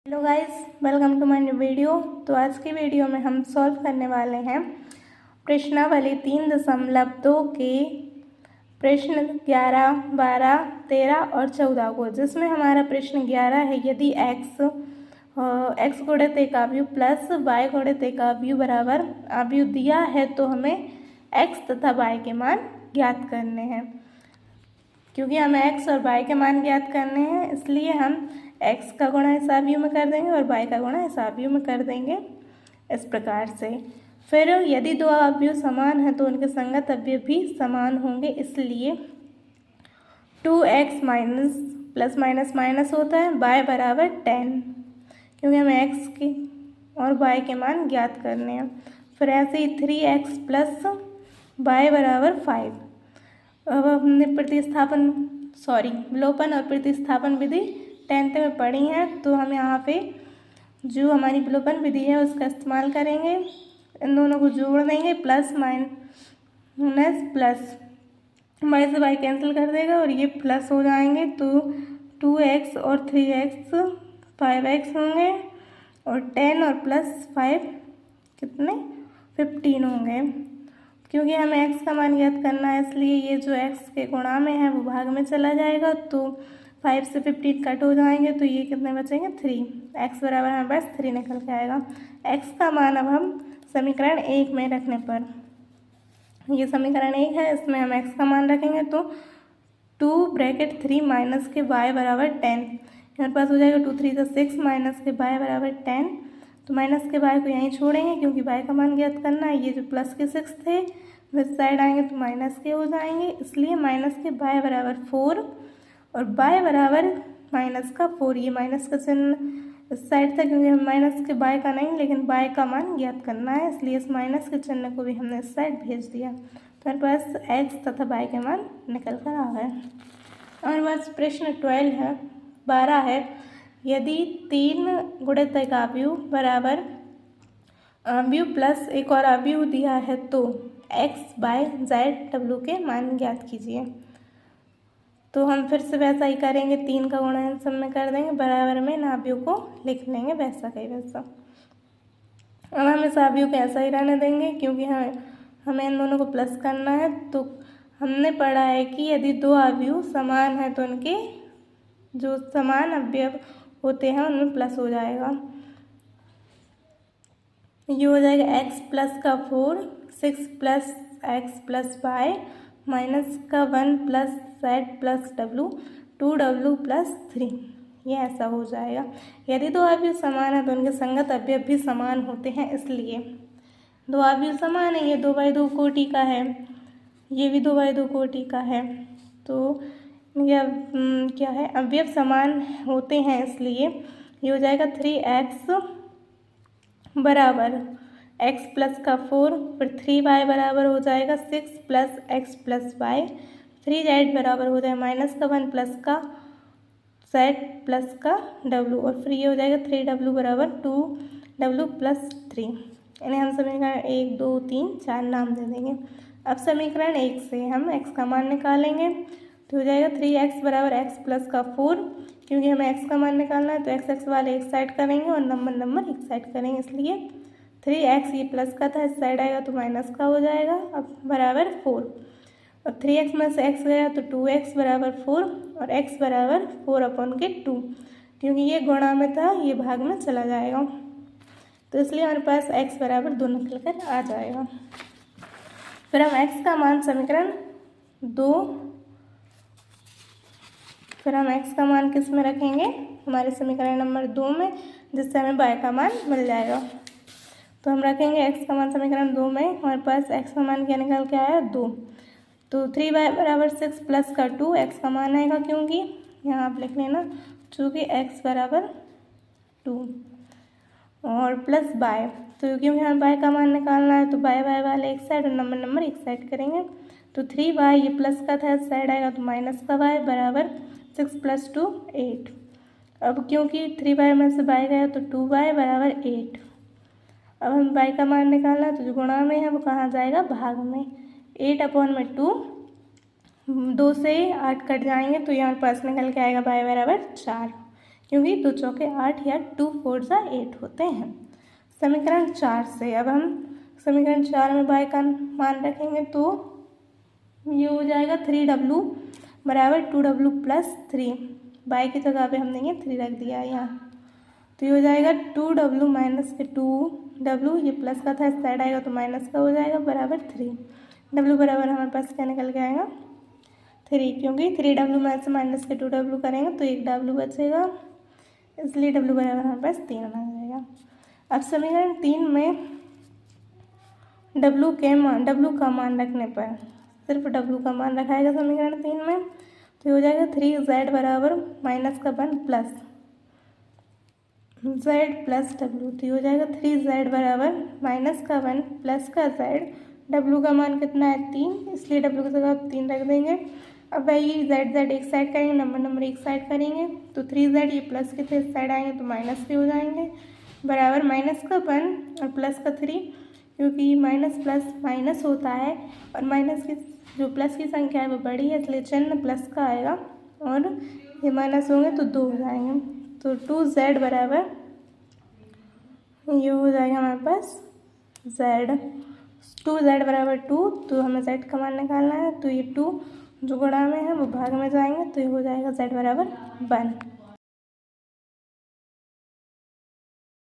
Hello guys, welcome to my new video. तो आज की वीडियो में हम सॉल्व करने वाले हैं प्रश्नावली 3.2 के प्रश्न 11, 12, 13 और 14 को, जिसमें हमारा प्रश्न 11 है यदि x गुणित एक अवयव प्लस y गुणित एक अवयव बराबर अवयव दिया है तो हमें x तथा y के मान ज्ञात करने हैं। क्योंकि हमें x और y के मान ज्ञात करने हैं इसलिए हम x का गुणा इस अवयव में कर देंगे और y का गुणा इस अवयव में कर देंगे इस प्रकार से। फिर यदि दो अवयव समान हैं तो उनके संगत अवयव भी समान होंगे, इसलिए 2x minus plus minus minus होता है y बराबर 10, क्योंकि हमें x के और y के मान ज्ञात करने हैं। फिर ऐसे ही 3x प्लस y बराबर 5। अब हमने विलोपन और प्रतिस्थापन विधि 10th में पढ़ी है, तो हम यहाँ पे जो हमारी विलोपन विधि है उसका इस्तेमाल करेंगे। इन दोनों को जोड़ देंगे, प्लस माइनस प्लस y से y कैंसिल कर देगा और ये प्लस हो जाएंगे, तो 2x और 3x 5x होंगे और 10 और प्लस 5 कितने 15 होंगे। क्योंकि हमें x का मान ज्ञात करना है इसलिए ये जो x के गुणा में है वो भाग में चला जाएगा, तो 5 से 15 कट हो जाएंगे, तो ये कितने बचेंगे 3। x बराबर हमारे पास 3 निकल के आएगा। x का मान अब हम समीकरण 1 में रखने पर, ये समीकरण 1 है, इसमें हम x का मान रखेंगे तो 2 ब्रैकेट 3 माइनस के y बराबर 10, हमारे पास हो जाएगा 2 3 6 माइनस के y बराबर 10। तो माइनस के y को यहीं छोड़ेंगे क्योंकि y का मान ज्ञात करना है। ये जो प्लस के 6 थे वो इस साइड आएंगे तो माइनस के हो जाएंगे, इसलिए माइनस के y बराबर 4 और y बराबर माइनस का 4। ये माइनस का चिन्ह इस साइड था क्योंकि हम माइनस के y का नहीं लेकिन y का मान ज्ञात करना है, इसलिए इस माइनस के चिन्ह को भी हमने इस साइड भेज दिया। तो हमारे पास x तथा y के मान निकल कर आ गए। हमारे पास प्रश्न 12 है यदि 3 गुणित एक अवयव बराबर अवयव प्लस एक और अवयव दिया है तो x, y, z, w के मान ज्ञात कीजिए। तो हम फिर से वैसा ही करेंगे, 3 का गुणा इन सब में कर देंगे, बराबर में इन अवयव को लिख लेंगे वैसा का ही वैसा। अब हम इस अवयव को ऐसा ही रहने देंगे क्योंकि हमें इन दोनों को प्लस करना है। तो हमने पढ़ा है कि यदि दो अवयव समान हैं तो उनके जो समान अवयव होते हैं उनमें प्लस हो जाएगा। ये हो जाएगा x प्लस का 4, 6 plus x plus y minus का 1 plus z plus w, 2w plus 3। ये ऐसा हो जाएगा। यदि दो अवयव समान है तो उनके संगत अवयव भी समान होते हैं, इसलिए दो अवयव समान है, ये 2x2 कोटि का है, ये भी 2x2 कोटि का है, तो यह क्या है अवयव समान होते हैं, इसलिए ये हो जाएगा 3x बराबर x प्लस का 4, फिर 3y बराबर हो जाएगा 6 plus x plus y, 3z बराबर हो जाएगा माइनस का 1 प्लस का z प्लस का w, और फिर ये हो जाएगा 3w बराबर 2w प्लस 3। इन्हें हम समीकरण 1 2 3 4 नाम दे देंगे। अब समीकरण 1 से हम x का मान निकालेंगे, तो हो जाएगा 3x बराबर x प्लस का 4, क्योंकि हमें x का मान निकालना है तो x वाले एक साइड करेंगे और नंबर एक साइड करेंगे, इसलिए 3x ये प्लस का था, इस साइड आएगा तो माइनस का हो जाएगा। अब बराबर 4, अब 3x में से x गया तो 2x बराबर 4 और x बराबर 4/2, क्योंकि ये गुणा में था ये भाग में चला जाएगा, तो इसलिए हमारे पास x बराबर 2 निकल कर आ जाएगा। फिर हम x का मान समीकरण 2, फिर हम x का मान किस में रखेंगे हमारे समीकरण नंबर 2 में, जिससे हमें y का मान मिल जाएगा। तो हम रखेंगे x का मान समीकरण 2 में, हमारे पास x का मान क्या निकल के आया 2, तो 3y बराबर 6 प्लस का 2 x का मान आएगा, क्योंकि यहाँ आप लिख लेना चूँकि x बराबर 2 और प्लस y, तो क्योंकि हमें y का मान निकालना है तो y वाले एक साइड और नंबर एक साइड करेंगे, तो 3y ये प्लस का था इस साइड आएगा तो माइनस का y बराबर 6 प्लस 2 8। अब क्योंकि 3y में से y गया तो 2y बराबर 8। अब हम y का मान निकालना है तो जो गुणा में है वो कहाँ जाएगा भाग में, 8/2, 2 से 8 कट जाएंगे तो यहाँ पास निकल के आएगा y बराबर 4, क्योंकि 2 चौके 8 या 2 4 जा 8 होते हैं। समीकरण 4 से अब हम समीकरण 4 में y का मान रखेंगे तो ये हो जाएगा 3w बराबर 2w प्लस 3। y की जगह पे हम देंगे 3 रख दिया यहाँ, तो ये हो जाएगा 2w माइनस के 2w, ये प्लस का था इस साइड आएगा तो माइनस का हो जाएगा बराबर 3। w बराबर हमारे पास क्या निकल के आएगा 3, क्योंकि 3w में से माइनस के 2w करेंगे तो 1w बचेगा, इसलिए w बराबर हमारे पास 3 आ जाएगा। अब समीकरण 3 में w का मान रखने पर सिर्फ w का मान रखाएगा समीकरण 3 में, तो हो जाएगा 3z बराबर माइनस का 1 प्लस z प्लस w, तो हो जाएगा 3z बराबर माइनस का 1 प्लस का z। w का मान कितना है 3, इसलिए w की जगह 3 रख देंगे। अब वही z एक साइड करेंगे, नंबर एक साइड करेंगे, तो 3z ये प्लस के थे इस साइड आएंगे तो माइनस के हो जाएंगे बराबर माइनस का 1 और प्लस का 3, क्योंकि माइनस प्लस माइनस होता है और माइनस की जो प्लस की संख्या है वो बड़ी है, इसलिए चिन्ह प्लस का आएगा और ये माइनस होंगे तो 2 हो जाएंगे, तो 2z बराबर ये हो जाएगा हमारे पास z, 2z बराबर 2, तो हमें z का मान निकालना है, तो ये 2 जो गुणा में है वो भाग में जाएंगे, तो ये हो जाएगा z बराबर 1।